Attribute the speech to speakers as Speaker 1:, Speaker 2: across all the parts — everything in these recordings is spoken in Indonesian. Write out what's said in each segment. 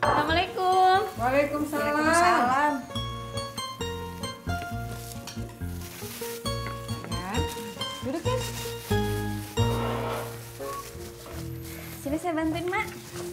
Speaker 1: Assalamualaikum.
Speaker 2: Waalaikumsalam.
Speaker 1: Ya, duduk ya. Sini saya bantuin, Mak.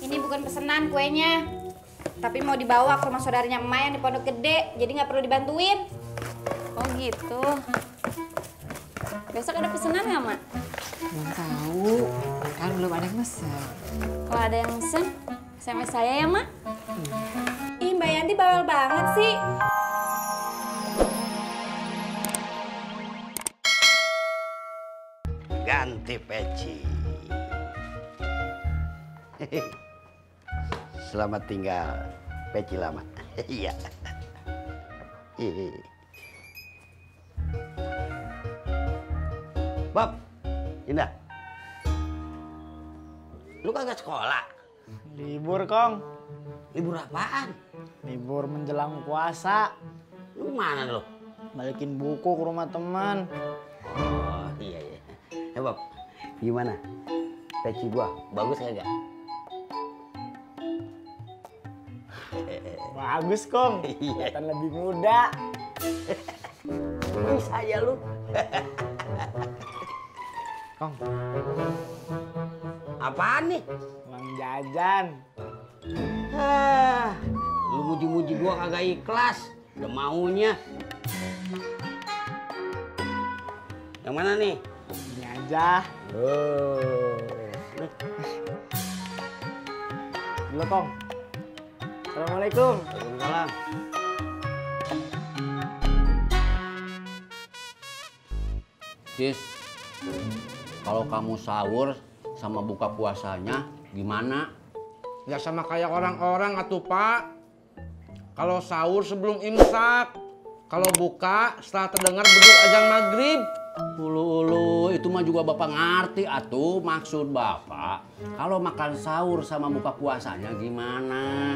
Speaker 3: Ini bukan pesanan kuenya, tapi mau dibawa ke rumah saudaranya emak yang di Pondok Gede, jadi nggak perlu dibantuin.
Speaker 1: Oh gitu. Besok ada pesanan nggak, Mak?
Speaker 2: Belum tahu, kan belum ada yang mesen.
Speaker 1: Kalau ada yang mesen, SMS saya ya, Mak.
Speaker 3: Ih, Mbak Yanti bawel banget sih.
Speaker 4: Ganti peci. Selamat tinggal peci lama. Iya. Bob, Indah. Lu kagak sekolah?
Speaker 5: Libur, Kong.
Speaker 4: Libur apaan?
Speaker 5: Libur menjelang puasa.
Speaker 4: Lu mana lu?
Speaker 5: Balikin buku ke rumah teman.
Speaker 4: Oh, iya. Bob, gimana? Peci gua bagus kagak?
Speaker 5: Bagus, Kong.
Speaker 4: Iya.
Speaker 5: Kelihatan lebih muda.
Speaker 4: Bisa ya lu.
Speaker 5: Kong,
Speaker 4: Apaan nih?
Speaker 5: uang jajan.
Speaker 4: Lu muji-muji gua kagak ikhlas. Udah maunya. Yang mana nih?
Speaker 5: Ini aja. Dulu, Kong. Assalamualaikum.
Speaker 4: Waalaikumsalam.
Speaker 6: Cis, kalau kamu sahur sama buka puasanya gimana?
Speaker 7: Ya sama kayak orang-orang atuh Pak. Kalau sahur sebelum imsak, kalau buka setelah terdengar beduk azan maghrib.
Speaker 6: Ulu itu mah juga bapak ngerti atuh maksud bapak. Kalau makan sahur sama buka puasanya gimana?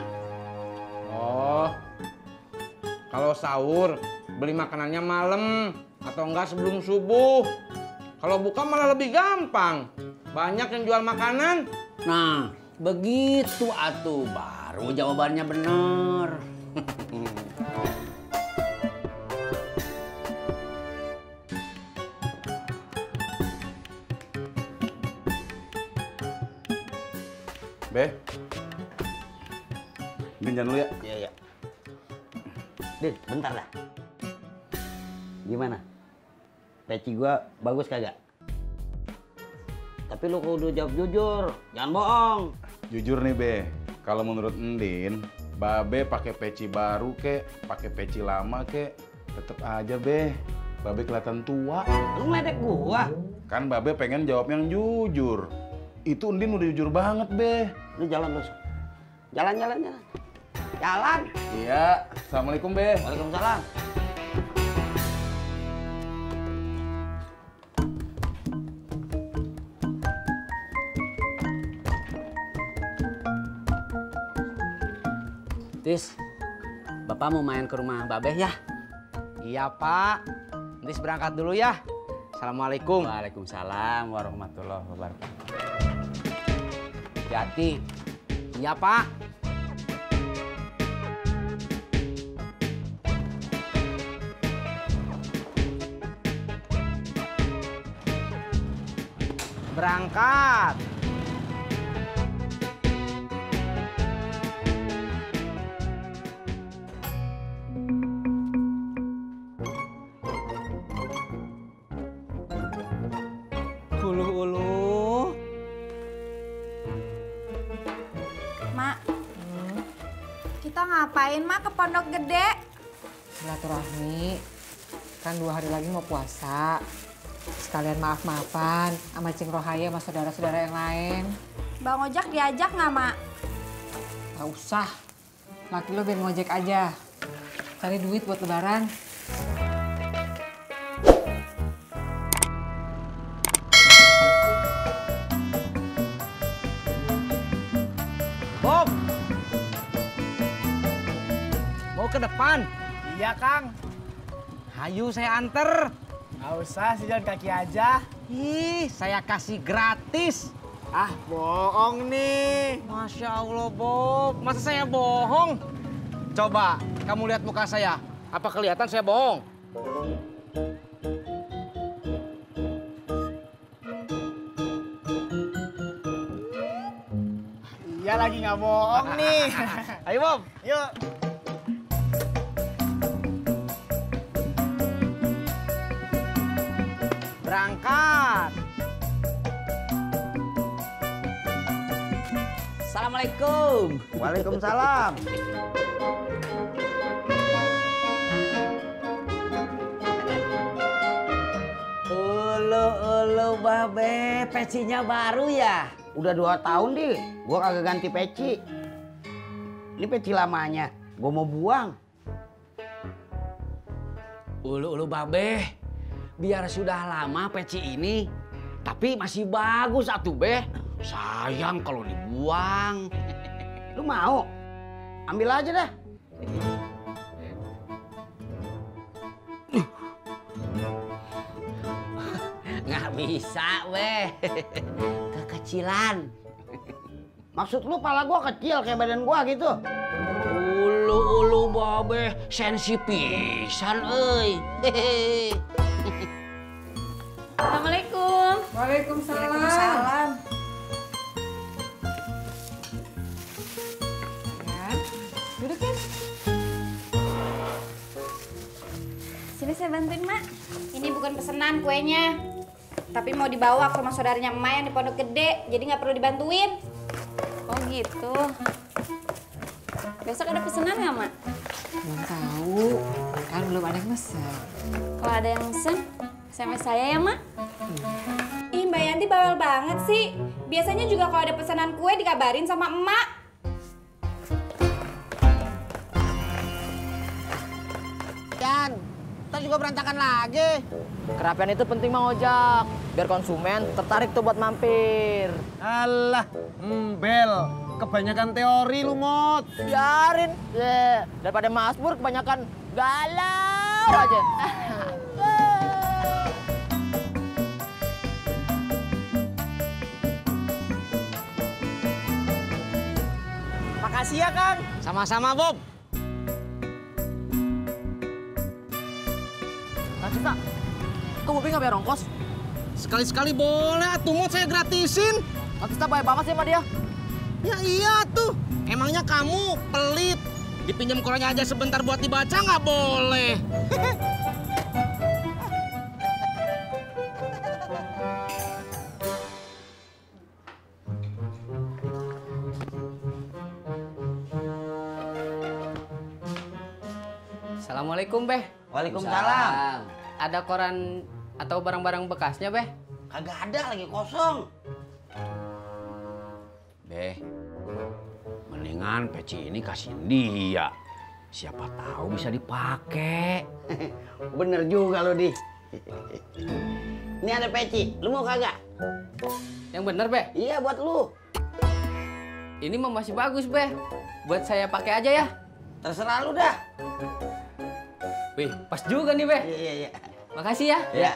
Speaker 7: Oh, kalau sahur beli makanannya malam atau enggak sebelum subuh. Kalau buka malah lebih gampang. Banyak yang jual makanan.
Speaker 6: Nah, begitu atuh baru jawabannya bener.
Speaker 8: Be, Din dulu ya.
Speaker 4: Iya. Din, bentar dah. Gimana? Peci gua bagus kagak? Tapi lu kudu jawab jujur, jangan bohong.
Speaker 8: Jujur nih Be, kalau menurut Ndin, Babe pakai peci baru kek, pakai peci lama kek, tetep aja Be, Babe kelihatan tua.
Speaker 4: Lu ngeledek gua.
Speaker 8: Kan Babe pengen jawab yang jujur. Itu Ndin udah jujur banget Be.
Speaker 4: Lu jalan lu. Jalan. Jalan.
Speaker 8: Iya, Assalamualaikum Be.
Speaker 4: Waalaikumsalam.
Speaker 6: Tis, bapak mau main ke rumah Babeh ya?
Speaker 7: Iya Pak. Nanti berangkat dulu ya. Assalamualaikum.
Speaker 6: Waalaikumsalam warahmatullahi wabarakatuh.
Speaker 7: Hati. Iya Pak. Berangkat. Ulu.
Speaker 3: Mak, kita ngapain Mak ke Pondok Gede?
Speaker 2: Silaturahmi. Kan 2 hari lagi mau puasa. Sekalian maaf-maafan sama Cing Rohaya sama saudara-saudara yang lain.
Speaker 3: Bang Ojak diajak nggak Mak?
Speaker 2: Gak usah. Laki lo biar ngojek aja. Cari duit buat lebaran.
Speaker 7: Bob. Mau ke depan?
Speaker 5: Iya, Kang.
Speaker 7: Hayu saya anter.
Speaker 5: Nggak usah, sih jalan kaki aja.
Speaker 7: Ih, saya kasih gratis.
Speaker 5: Ah, bohong nih.
Speaker 7: Masya Allah, Bob. Masa saya bohong? Coba, kamu lihat muka saya. Apa kelihatan saya bohong?
Speaker 5: Iya lagi nggak bohong nih.
Speaker 7: Ayo, Bob.
Speaker 5: Yuk.
Speaker 7: Berangkat.
Speaker 4: Assalamualaikum.
Speaker 5: Waalaikumsalam.
Speaker 4: Ulu babe, pecinya baru ya?
Speaker 6: Udah 2 tahun deh, gua kagak ganti peci. Ini peci lamanya, gua mau buang.
Speaker 4: Ulu babe, biar sudah lama peci ini, tapi masih bagus atuh beh. Sayang kalau dibuang.
Speaker 6: Lu mau? Ambil aja dah.
Speaker 4: Nggak bisa beh, kekecilan.
Speaker 6: Maksud lu pala gua kecil kayak badan gua gitu?
Speaker 4: Ulu babe, sensi pisan euy.
Speaker 1: Assalamualaikum.
Speaker 2: Waalaikumsalam. Ya, duduk ya.
Speaker 1: Sini saya bantuin, Mak.
Speaker 3: Ini bukan pesanan kuenya, tapi mau dibawa ke rumah saudaranya emak yang di Pondok Gede, jadi nggak perlu dibantuin.
Speaker 1: Oh gitu. Besok ada pesanan nggak, Mak?
Speaker 2: Belum tahu, kan belum ada yang mesen.
Speaker 1: Kalau ada yang mesen, SMS saya ya, Mak.
Speaker 3: Ih, Mbak Yanti bawel banget sih. Biasanya juga kalau ada pesanan kue dikabarin sama emak.
Speaker 5: Yan, kita juga berantakan lagi. Kerapian itu penting Mang Ojak, biar konsumen tertarik tuh buat mampir.
Speaker 7: Alah, embel. Kebanyakan teori lu, Mot.
Speaker 5: Biarin, daripada Mas Pur kebanyakan galau aja.
Speaker 7: Makasih ya, Kang. Sama-sama, Bob.
Speaker 5: Kang Cita, kok Bobi nggak bayar ongkos?
Speaker 7: Sekali-sekali boleh, tuh Mot saya gratisin.
Speaker 5: Kang Cita baik banget sih sama dia.
Speaker 7: Ya iya tuh, emangnya kamu pelit? Dipinjam korannya aja sebentar buat dibaca nggak boleh.
Speaker 9: Assalamualaikum, Beh.
Speaker 6: Waalaikumsalam.
Speaker 9: Ada koran atau barang-barang bekasnya, Beh?
Speaker 6: Kagak ada, lagi kosong.
Speaker 4: Beh, mendingan peci ini kasihin dia. Siapa tahu bisa dipakai.
Speaker 6: Bener juga lo, Di. Ini ada peci, lu mau kagak?
Speaker 9: Yang bener, Beh.
Speaker 6: Iya, buat lu.
Speaker 9: Ini mah masih bagus, Beh. Buat saya pakai aja ya.
Speaker 6: Terserah lu dah.
Speaker 9: Wih, pas juga nih, Beh.
Speaker 6: Iya.
Speaker 9: Makasih ya.
Speaker 6: Iya.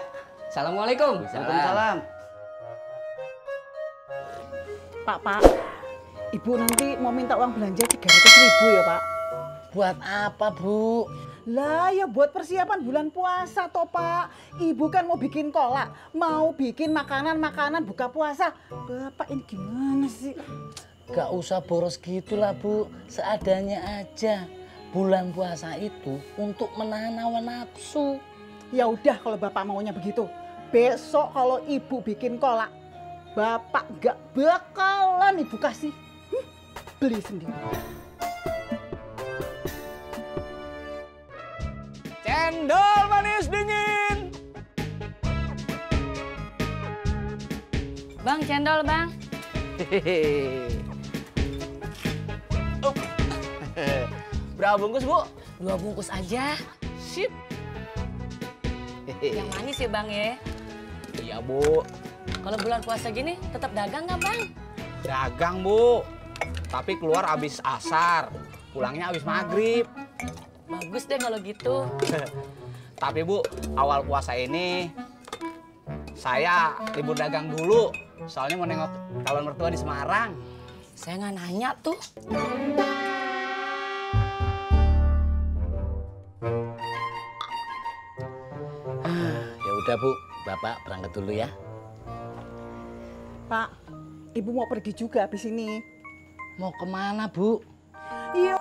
Speaker 9: Assalamualaikum.
Speaker 6: Waalaikumsalam.
Speaker 10: Pak, Ibu nanti mau minta uang belanja 300.000 ya, Pak.
Speaker 5: Buat apa, Bu?
Speaker 10: Lah ya buat persiapan bulan puasa toh, Pak. Ibu kan mau bikin kolak, mau bikin makanan-makanan buka puasa. Bapak ini gimana sih?
Speaker 5: Gak usah boros gitulah, Bu. Seadanya aja. Bulan puasa itu untuk menahan hawa nafsu.
Speaker 10: Ya udah kalau Bapak maunya begitu. Besok kalau Ibu bikin kolak, Bapak gak bakalan Ibu kasih. Beli sendiri.
Speaker 7: Cendol manis dingin.
Speaker 1: Bang, cendol, Bang.
Speaker 5: Berapa bungkus, Bu?
Speaker 1: 2 bungkus aja.
Speaker 5: Sip.
Speaker 1: Yang manis ya, Bang ya.
Speaker 5: Iya, Bu.
Speaker 1: Kalau bulan puasa gini tetap dagang nggak, Bang?
Speaker 7: Dagang, Bu. Tapi keluar abis asar. Pulangnya abis maghrib.
Speaker 1: Bagus deh kalau gitu.
Speaker 7: Tapi Bu, awal puasa ini
Speaker 4: Saya libur dagang dulu. Soalnya mau nengok calon mertua di Semarang.
Speaker 1: Saya nggak nanya tuh.
Speaker 11: Ya udah Bu, Bapak berangkat dulu ya.
Speaker 10: Pak, Ibu mau pergi juga habis ini.
Speaker 11: Mau kemana Bu?
Speaker 10: Iya